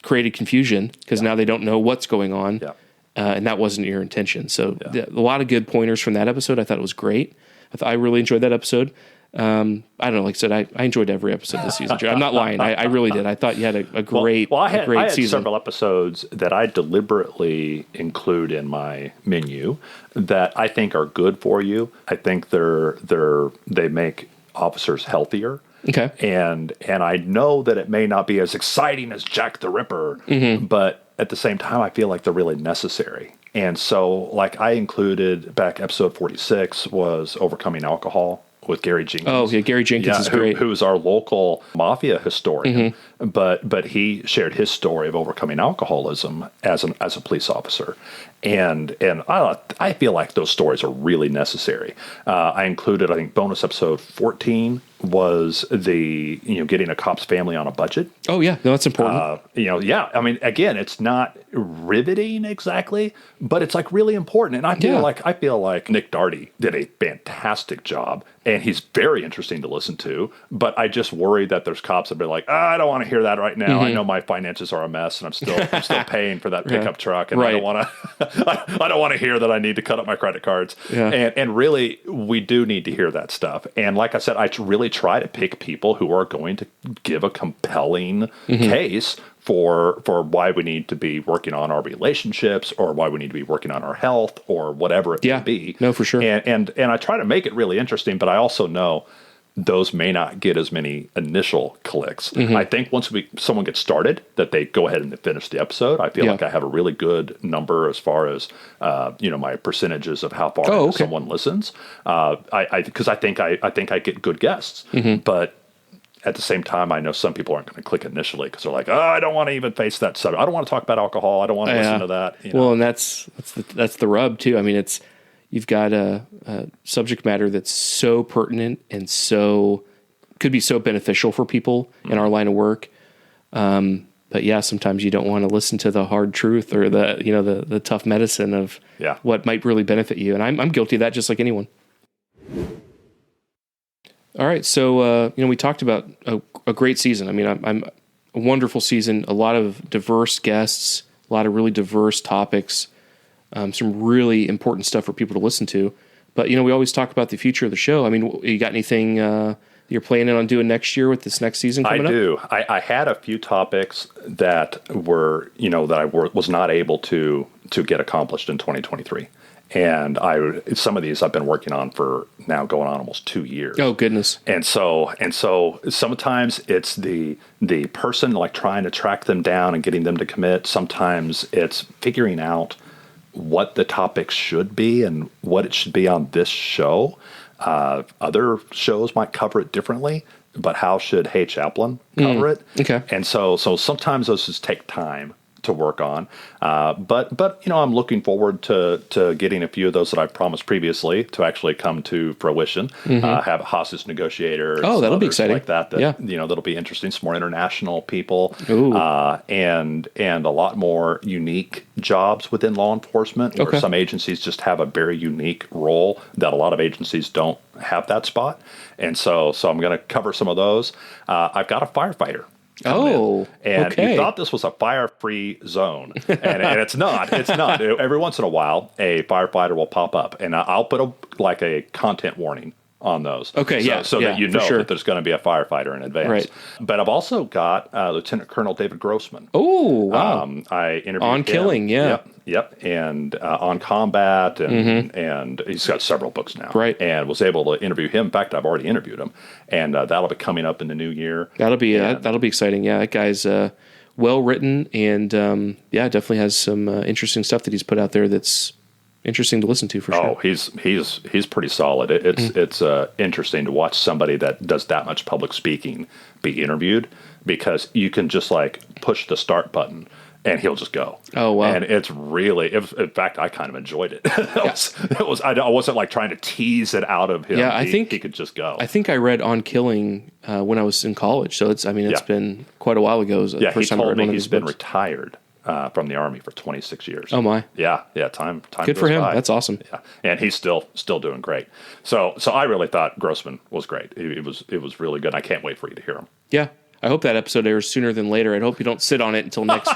Speaker 1: created confusion because now they don't know what's going on. Yeah. And that wasn't your intention. So a lot of good pointers from that episode. I thought it was great. I really enjoyed that episode. I don't know. Like I said, I enjoyed every episode this season. I'm not lying. I really did. I thought you had a great,
Speaker 2: I had
Speaker 1: season.
Speaker 2: Several episodes that I deliberately include in my menu that I think are good for you. I think they make officers healthier.
Speaker 1: Okay.
Speaker 2: And I know that it may not be as exciting as Jack the Ripper, but at the same time, I feel like they're really necessary. And so, like I included back episode 46 was Overcoming Alcohol with Gary Jenkins.
Speaker 1: Oh, yeah, Gary Jenkins is great.
Speaker 2: Who's our local mafia historian, but he shared his story of overcoming alcoholism as a police officer. And I feel like those stories are really necessary. I included, I think, bonus episode 14 was the getting a cop's family on a budget.
Speaker 1: Oh yeah, no, that's important.
Speaker 2: I mean, again, it's not riveting exactly, but it's like really important. And I feel like Nick Darty did a fantastic job, and he's very interesting to listen to. But I just worry that there's cops that be like, I don't want to hear that right now. I know my finances are a mess, and I'm still paying for that pickup truck, and I don't want to. I don't want to hear that I need to cut up my credit cards. Yeah. And really, we do need to hear that stuff. And like I said, I really try to pick people who are going to give a compelling case for why we need to be working on our relationships, or why we need to be working on our health, or whatever it may be.
Speaker 1: No, for sure.
Speaker 2: And I try to make it really interesting, but I also know those may not get as many initial clicks. I think once someone gets started, that they go ahead and they finish the episode. I feel like I have a really good number as far as my percentages of how far someone listens. Because I think I get good guests, but at the same time, I know some people aren't going to click initially because they're like, "Oh, I don't want to even face that subject. I don't want to talk about alcohol. I don't want to listen to that."
Speaker 1: Well, and that's the rub too. I mean, you've got a subject matter that's so pertinent and could be so beneficial for people in our line of work. But yeah, sometimes you don't want to listen to the hard truth or the tough medicine of what might really benefit you. And I'm guilty of that, just like anyone. All right, so we talked about a great season. I mean, I'm a wonderful season. A lot of diverse guests, a lot of really diverse topics, some really important stuff for people to listen to. But we always talk about the future of the show. I mean, you got anything you're planning on doing next year with this next season coming up?
Speaker 2: I do. I had a few topics that were that I was not able to get accomplished in 2023. And some of these I've been working on for now going on almost 2 years.
Speaker 1: Oh, goodness.
Speaker 2: And so sometimes it's the person like trying to track them down and getting them to commit. Sometimes it's figuring out what the topic should be and what it should be on this show. Other shows might cover it differently, but how should Hey Chaplain cover it?
Speaker 1: Okay.
Speaker 2: And so sometimes those just take time to work on. But I'm looking forward to getting a few of those that I've promised previously to actually come to fruition. Have a hostage negotiator.
Speaker 1: Oh, that'll be exciting.
Speaker 2: Like that that'll be interesting. Some more international people. And a lot more unique jobs within law enforcement, where some agencies just have a very unique role that a lot of agencies don't have that spot. And so I'm going to cover some of those. I've got a firefighter. You thought this was a fire-free zone, and it's not. It's not. Every once in a while, a firefighter will pop up, and I'll put a content warning on those. So that you know that there's going to be a firefighter in advance. Right. But I've also got Lieutenant Colonel David Grossman.
Speaker 1: Oh, wow.
Speaker 2: I interviewed
Speaker 1: On
Speaker 2: him.
Speaker 1: Killing,
Speaker 2: Yep, and on combat, and he's got several books now.
Speaker 1: Right.
Speaker 2: And was able to interview him. In fact, I've already interviewed him, and that'll be coming up in the new year.
Speaker 1: That'll be exciting. Yeah, that guy's well written, and definitely has some interesting stuff that he's put out there that's interesting to listen to for sure.
Speaker 2: Oh, he's pretty solid. It's interesting to watch somebody that does that much public speaking be interviewed, because you can just like push the start button and he'll just go.
Speaker 1: Oh, wow.
Speaker 2: And it's really, in fact, I kind of enjoyed it. I wasn't like trying to tease it out of him.
Speaker 1: Yeah, I think
Speaker 2: he could just go.
Speaker 1: I think I read On Killing when I was in college. So it's been quite a while ago.
Speaker 2: He told me he's been retired from the Army for 26 years.
Speaker 1: Oh my.
Speaker 2: Yeah. Time
Speaker 1: good for him.
Speaker 2: by.
Speaker 1: That's awesome.
Speaker 2: Yeah. And he's still doing great. So I really thought Grossman was great. It was really good. I can't wait for you to hear him.
Speaker 1: Yeah. I hope that episode airs sooner than later. I hope you don't sit on it until next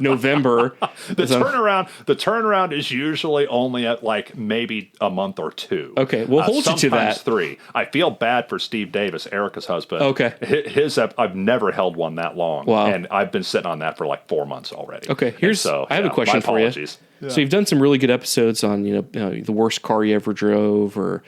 Speaker 1: November.
Speaker 2: The turnaround is usually only at like maybe a month or two.
Speaker 1: Okay, we'll hold you to that.
Speaker 2: Sometimes 3. I feel bad for Steve Davis, Erica's husband.
Speaker 1: Okay.
Speaker 2: I've never held one that long.
Speaker 1: Wow.
Speaker 2: And I've been sitting on that for like 4 months already.
Speaker 1: Okay, I have a question for you. Yeah. So you've done some really good episodes on the worst car you ever drove, or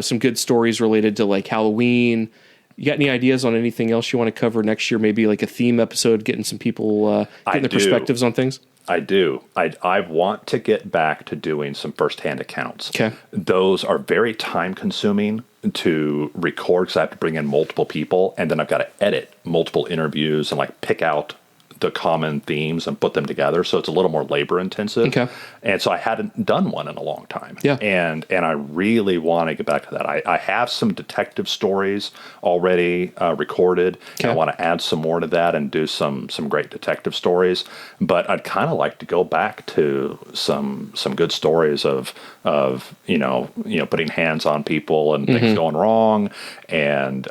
Speaker 1: some good stories related to like Halloween. You got any ideas on anything else you want to cover next year? Maybe like a theme episode, getting some people getting their perspectives on things?
Speaker 2: I do. I want to get back to doing some firsthand accounts.
Speaker 1: Okay.
Speaker 2: Those are very time consuming to record, because I have to bring in multiple people, and then I've got to edit multiple interviews and like pick out the common themes and put them together. So it's a little more labor intensive.
Speaker 1: Okay.
Speaker 2: And so I hadn't done one in a long time.
Speaker 1: Yeah.
Speaker 2: And I really want to get back to that. I have some detective stories already recorded.
Speaker 1: Okay.
Speaker 2: I want to add some more to that and do some great detective stories. But I'd kind of like to go back to some good stories of putting hands on people and things going wrong, and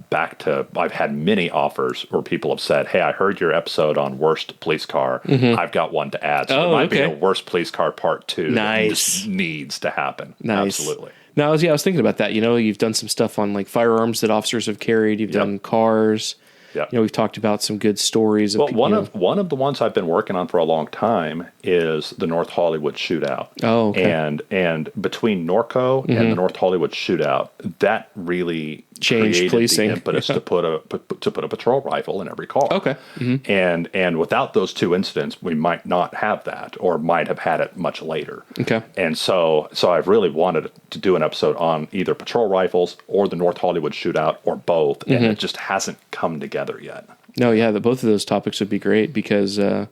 Speaker 2: back to, I've had many offers where people have said, hey, I heard your episode on worst police car. I've got one to add. So it might be a worst police car part 2.
Speaker 1: Nice.
Speaker 2: That just needs to happen.
Speaker 1: Nice.
Speaker 2: Absolutely.
Speaker 1: No, I was thinking about that. You've done some stuff on like firearms that officers have carried. You've done cars.
Speaker 2: Yeah.
Speaker 1: We've talked about some good stories.
Speaker 2: Well, one of the ones I've been working on for a long time is the North Hollywood shootout.
Speaker 1: Oh, okay.
Speaker 2: And between Norco and the North Hollywood shootout, that really
Speaker 1: changed policing.
Speaker 2: The impetus to put a patrol rifle in every car.
Speaker 1: Okay.
Speaker 2: And without those two incidents, we might not have that, or might have had it much later.
Speaker 1: Okay.
Speaker 2: And so I've really wanted to do an episode on either patrol rifles or the North Hollywood shootout, or both, and it just hasn't come together yet.
Speaker 1: No, yeah, both of those topics would be great because, I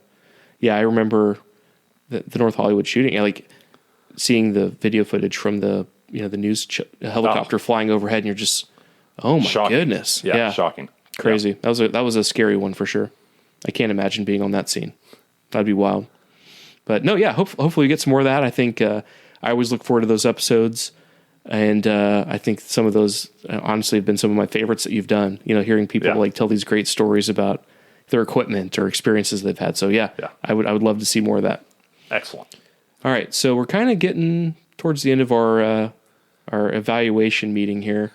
Speaker 1: remember the North Hollywood shooting, like seeing the video footage from the news helicopter flying overhead, and you're just, oh my goodness,
Speaker 2: yeah, shocking,
Speaker 1: crazy. Yeah. That was a scary one for sure. I can't imagine being on that scene. That'd be wild. But no, yeah, hopefully we get some more of that. I think I always look forward to those episodes. And I think some of those honestly have been some of my favorites that you've done. Hearing people like tell these great stories about their equipment or experiences they've had. So I would love to see more of that.
Speaker 2: Excellent.
Speaker 1: All right, so we're kind of getting towards the end of our evaluation meeting here.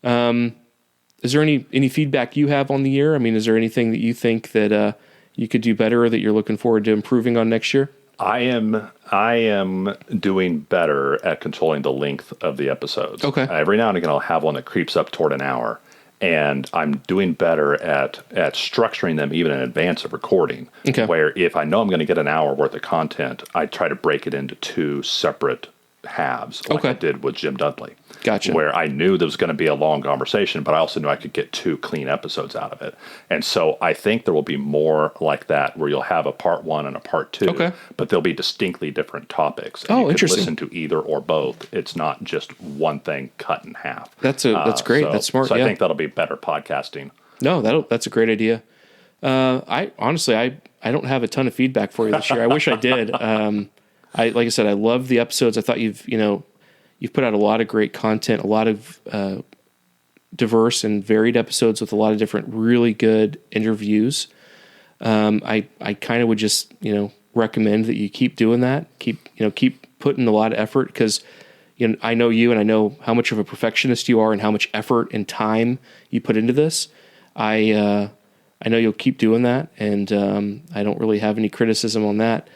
Speaker 1: Is there any feedback you have on the year? I mean, is there anything that you think that you could do better, or that you're looking forward to improving on next year?
Speaker 2: I am doing better at controlling the length of the episodes.
Speaker 1: Okay.
Speaker 2: Every now and again, I'll have one that creeps up toward an hour, and I'm doing better at structuring them even in advance of recording.
Speaker 1: Okay.
Speaker 2: Where if I know I'm going to get an hour worth of content, I try to break it into 2 separate halves, like I did with Jim Dudley.
Speaker 1: Gotcha.
Speaker 2: Where I knew there was going to be a long conversation, but I also knew I could get 2 clean episodes out of it. And so I think there will be more like that, where you'll have a part 1 and a part 2, but they'll be distinctly different topics. And you
Speaker 1: interesting.
Speaker 2: Listen to either or both. It's not just one thing cut in half.
Speaker 1: That's great. That's smart.
Speaker 2: So I think that'll be better podcasting.
Speaker 1: No, that's a great idea. I honestly, I don't have a ton of feedback for you this year. I wish I did. Like I said, I love the episodes. I thought you've put out a lot of great content, a lot of diverse and varied episodes with a lot of different really good interviews. I kind of would just recommend that you keep doing that. Keep putting a lot of effort, because I know you, and I know how much of a perfectionist you are and how much effort and time you put into this. I know you'll keep doing that, and I don't really have any criticism on that.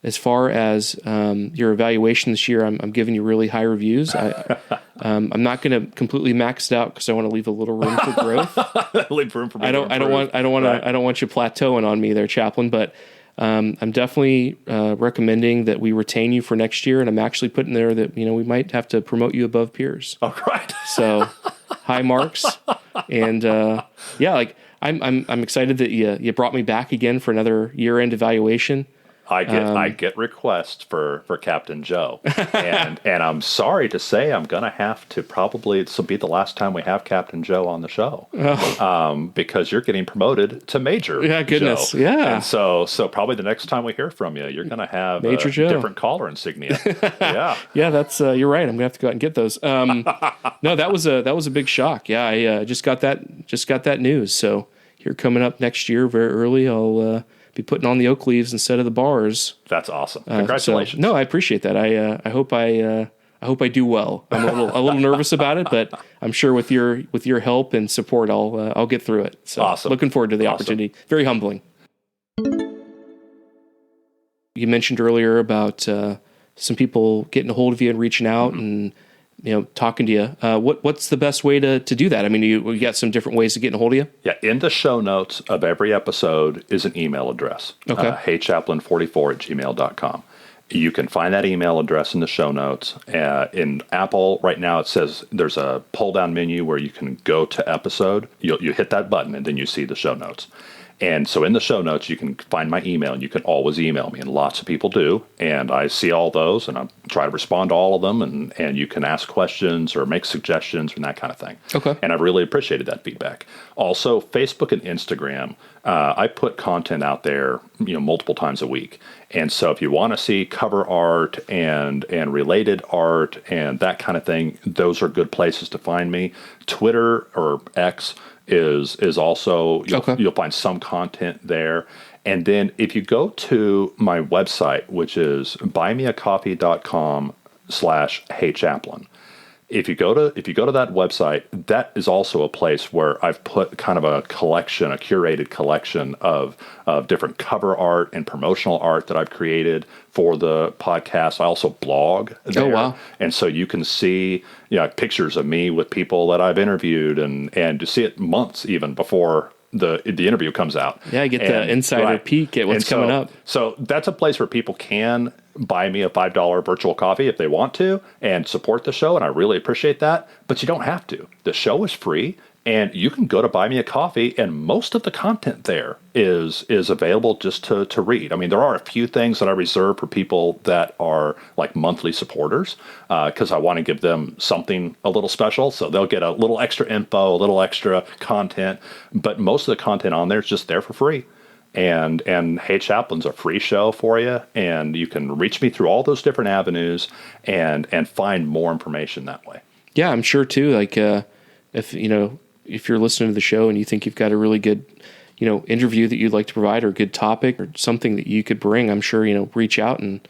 Speaker 1: As far as your evaluation this year, I'm giving you really high reviews. I'm not going to completely max it out, because I want to leave a little room for growth.
Speaker 2: Leave room for me.
Speaker 1: I don't want you plateauing on me there, Chaplain. But I'm definitely recommending that we retain you for next year, and I'm actually putting there that we might have to promote you above peers.
Speaker 2: All right.
Speaker 1: So high marks, and I'm excited that you brought me back again for another year-end evaluation.
Speaker 2: I get requests for Captain Joe, and I'm sorry to say I'm gonna have to probably, this will be the last time we have Captain Joe on the show, because you're getting promoted to Major.
Speaker 1: Yeah, goodness,
Speaker 2: Joe.
Speaker 1: yeah.
Speaker 2: And so probably the next time we hear from you, you're gonna have
Speaker 1: Major
Speaker 2: a
Speaker 1: Joe.
Speaker 2: different collar insignia. Yeah,
Speaker 1: yeah, that's you're right. I'm gonna have to go out and get those. No, that was a big shock. Yeah, I just got that news. So here coming up next year, very early, I'll be putting on the oak leaves instead of the bars.
Speaker 2: That's awesome. Congratulations.
Speaker 1: No, I appreciate that. I hope I do well. I'm a little nervous about it, but I'm sure with your help and support, I'll get through it. So
Speaker 2: awesome.
Speaker 1: Looking forward to the opportunity. Very humbling. You mentioned earlier about some people getting a hold of you and reaching out and talking to you. What's the best way to do that? I mean, you got some different ways of getting a hold of you?
Speaker 2: Yeah, in the show notes of every episode is an email address.
Speaker 1: Okay.
Speaker 2: heychaplain44@gmail.com. You can find that email address in the show notes. In Apple right now, it says there's a pull-down menu where you can go to episode. You hit that button, and then you see the show notes. And so in the show notes, you can find my email, and you can always email me, and lots of people do. And I see all those, and I try to respond to all of them, and you can ask questions or make suggestions and that kind of thing.
Speaker 1: Okay.
Speaker 2: And I really appreciated that feedback. Also, Facebook and Instagram, I put content out there, multiple times a week. And so if you want to see cover art and related art and that kind of thing, those are good places to find me. Twitter or X is also, you'll find some content there. And then if you go to my website, which is buymeacoffee.com/Hey Chaplain, if you go to that website, that is also a place where I've put kind of a curated collection of different cover art and promotional art that I've created for the podcast. I also blog there.
Speaker 1: Oh, wow.
Speaker 2: And so you can see pictures of me with people that I've interviewed and to see it months even before the interview comes out.
Speaker 1: Yeah, I get the insider peek at what's coming up.
Speaker 2: So that's a place where people can buy me a $5 virtual coffee if they want to and support the show, and I really appreciate that. But you don't have to. The show is free, and you can go to Buy Me a Coffee, and most of the content there is available just to read. I mean, there are a few things that I reserve for people that are like monthly supporters because I want to give them something a little special. So they'll get a little extra info, a little extra content, but most of the content on there is just there for free. And Hey Chaplain's a free show for you, and you can reach me through all those different avenues and find more information that way.
Speaker 1: Yeah, I'm sure too. Like if you're listening to the show and you think you've got a really good interview that you'd like to provide or a good topic or something that you could bring, I'm sure reach out, and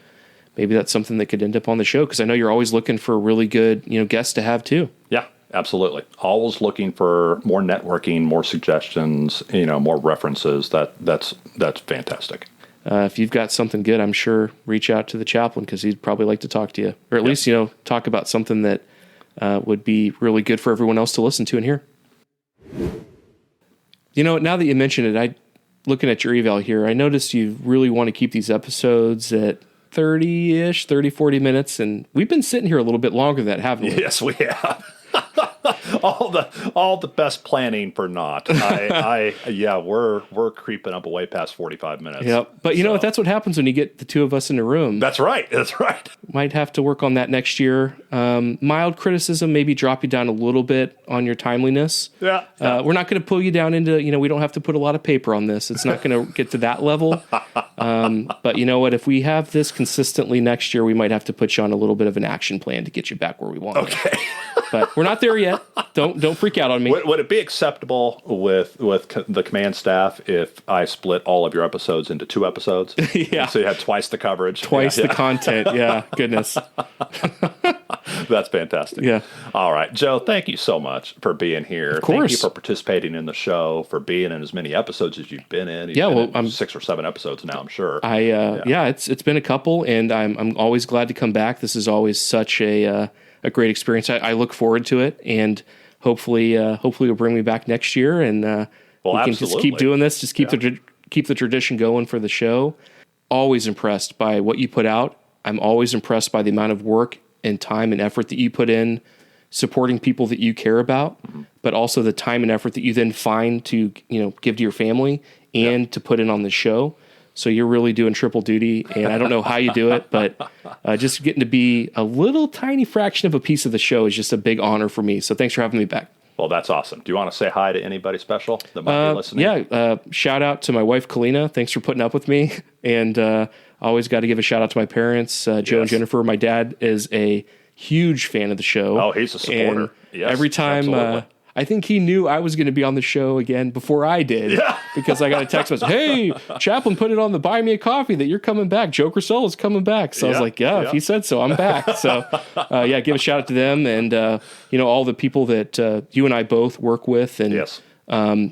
Speaker 1: maybe that's something that could end up on the show, because I know you're always looking for a really good guests to have too.
Speaker 2: Yeah. Absolutely. Always looking for more networking, more suggestions, more references. That's fantastic.
Speaker 1: If you've got something good, I'm sure reach out to the chaplain, because he'd probably like to talk to you, or at least, talk about something that would be really good for everyone else to listen to and hear. Now that you mention it, looking at your eval here, I noticed you really want to keep these episodes at 30-ish, 30, 40 minutes, and we've been sitting here a little bit longer than that, haven't we?
Speaker 2: Yes, we have. all the best planning for naught. We're creeping up way past 45 minutes.
Speaker 1: Yep. But you know what? That's what happens when you get the two of us in a room.
Speaker 2: That's right.
Speaker 1: Might have to work on that next year. Mild criticism, maybe drop you down a little bit on your timeliness.
Speaker 2: Yeah.
Speaker 1: We're not going to pull you down into, we don't have to put a lot of paper on this. It's not going to get to that level. But you know what? If we have this consistently next year, we might have to put you on a little bit of an action plan to get you back where we want.
Speaker 2: Okay.
Speaker 1: But we're not there yet. Don't freak out on me.
Speaker 2: Would it be acceptable with the command staff if I split all of your episodes into 2 episodes?
Speaker 1: Yeah.
Speaker 2: So you have twice the coverage.
Speaker 1: Twice the content. Yeah. Goodness.
Speaker 2: That's fantastic.
Speaker 1: Yeah.
Speaker 2: All right. Joe, thank you so much for being here.
Speaker 1: Of course.
Speaker 2: Thank you for participating in the show, for being in as many episodes as you've been in. I'm 6 or 7 episodes now, I'm sure.
Speaker 1: It's been a couple, and I'm always glad to come back. This is always such a great experience. I look forward to it, and hopefully you'll bring me back next year, and we can just keep doing this. Just keep the tradition going for the show. Always impressed by what you put out. I'm always impressed by the amount of work and time and effort that you put in supporting people that you care about, but also the time and effort that you then find to give to your family and to put in on the show. So you're really doing triple duty, and I don't know how you do it, but just getting to be a little tiny fraction of a piece of the show is just a big honor for me. So thanks for having me back.
Speaker 2: Well, that's awesome. Do you want to say hi to anybody special that might be listening?
Speaker 1: Yeah, shout out to my wife, Kalina. Thanks for putting up with me. And always got to give a shout out to my parents, Joe and Jennifer. My dad is a huge fan of the show.
Speaker 2: Oh, he's a supporter.
Speaker 1: And
Speaker 2: yes,
Speaker 1: every time... I think he knew I was going to be on the show again before I did, because I got a text message, "Hey, Chaplain put it on the Buy Me a Coffee that you're coming back. Joe Grasela is coming back." So I was like, if he said so, I'm back. So give a shout out to them, and all the people that you and I both work with, and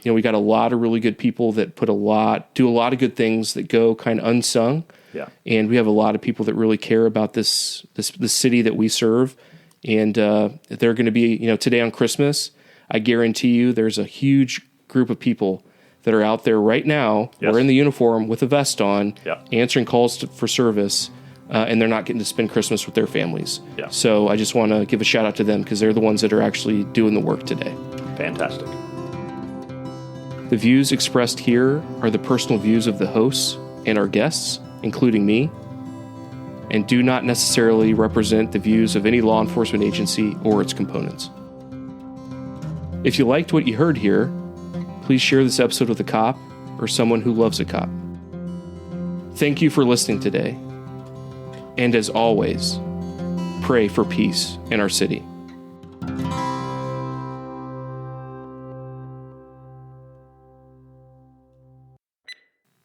Speaker 1: we got a lot of really good people that do a lot of good things that go kind of unsung.
Speaker 2: Yeah.
Speaker 1: And we have a lot of people that really care about the city that we serve, and they're going to be today on Christmas. I guarantee you there's a huge group of people that are out there right now, wearing the uniform with a vest on, answering calls for service, and they're not getting to spend Christmas with their families. Yeah. So I just want to give a shout out to them, because they're the ones that are actually doing the work today.
Speaker 2: Fantastic.
Speaker 1: The views expressed here are the personal views of the hosts and our guests, including me, and do not necessarily represent the views of any law enforcement agency or its components. If you liked what you heard here, please share this episode with a cop or someone who loves a cop. Thank you for listening today. And as always, pray for peace in our city.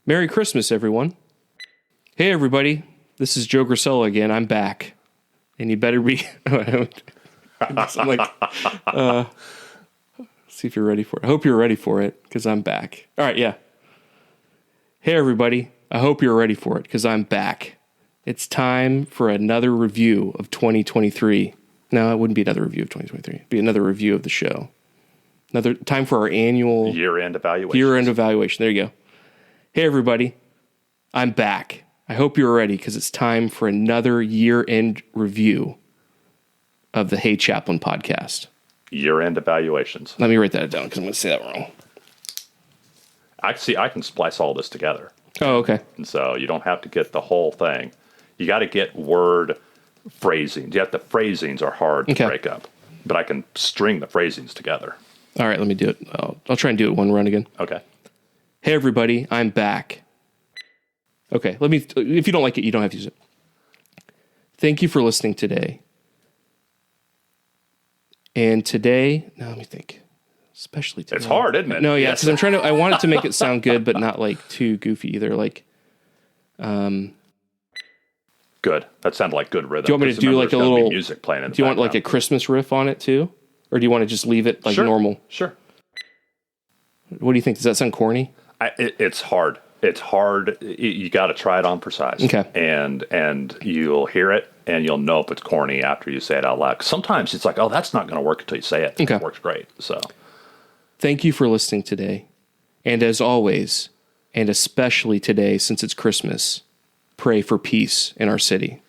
Speaker 1: Merry Christmas, everyone. Hey, everybody. This is Joe Grasela again. I'm back. And you better be... I'm like... see if you're ready for it. I hope you're ready for it, because I'm back. All right, yeah. Hey, everybody. I hope you're ready for it, because I'm back. It's time for another review of 2023. No, it wouldn't be another review of 2023. It'd be another review of the show. Another time for our annual...
Speaker 2: Year-end evaluation.
Speaker 1: Year-end evaluation. There you go. Hey, everybody. I'm back. I hope you're ready, because it's time for another year-end review of the Hey Chaplain podcast.
Speaker 2: Year-end evaluations.
Speaker 1: Let me write that down, because I'm going to say that wrong.
Speaker 2: I can splice all this together.
Speaker 1: Oh, okay.
Speaker 2: And so you don't have to get the whole thing. You got to get word phrasings. The phrasings are hard to break up, but I can string the phrasings together.
Speaker 1: All right, let me do it. I'll try and do it one run again.
Speaker 2: Okay.
Speaker 1: Hey, everybody, I'm back. Okay, if you don't like it, you don't have to use it. Thank you for listening today. And today, now let me think. Especially today.
Speaker 2: It's hard, isn't it?
Speaker 1: No, yeah, because I want it to make it sound good, but not like too goofy either. Like,
Speaker 2: good. That sounded like good rhythm.
Speaker 1: Do you want me to do like a little
Speaker 2: music playing in the
Speaker 1: Do you want like a Christmas riff on it too? Or do you want to just leave it like normal?
Speaker 2: Sure.
Speaker 1: What do you think? Does that sound corny?
Speaker 2: It's hard. It's hard. You got to try it on for size.
Speaker 1: Okay.
Speaker 2: And you'll hear it, and you'll know if it's corny after you say it out loud. Sometimes it's like, oh, that's not going to work until you say it.
Speaker 1: Okay.
Speaker 2: It works great. So,
Speaker 1: thank you for listening today. And as always, and especially today since it's Christmas, pray for peace in our city.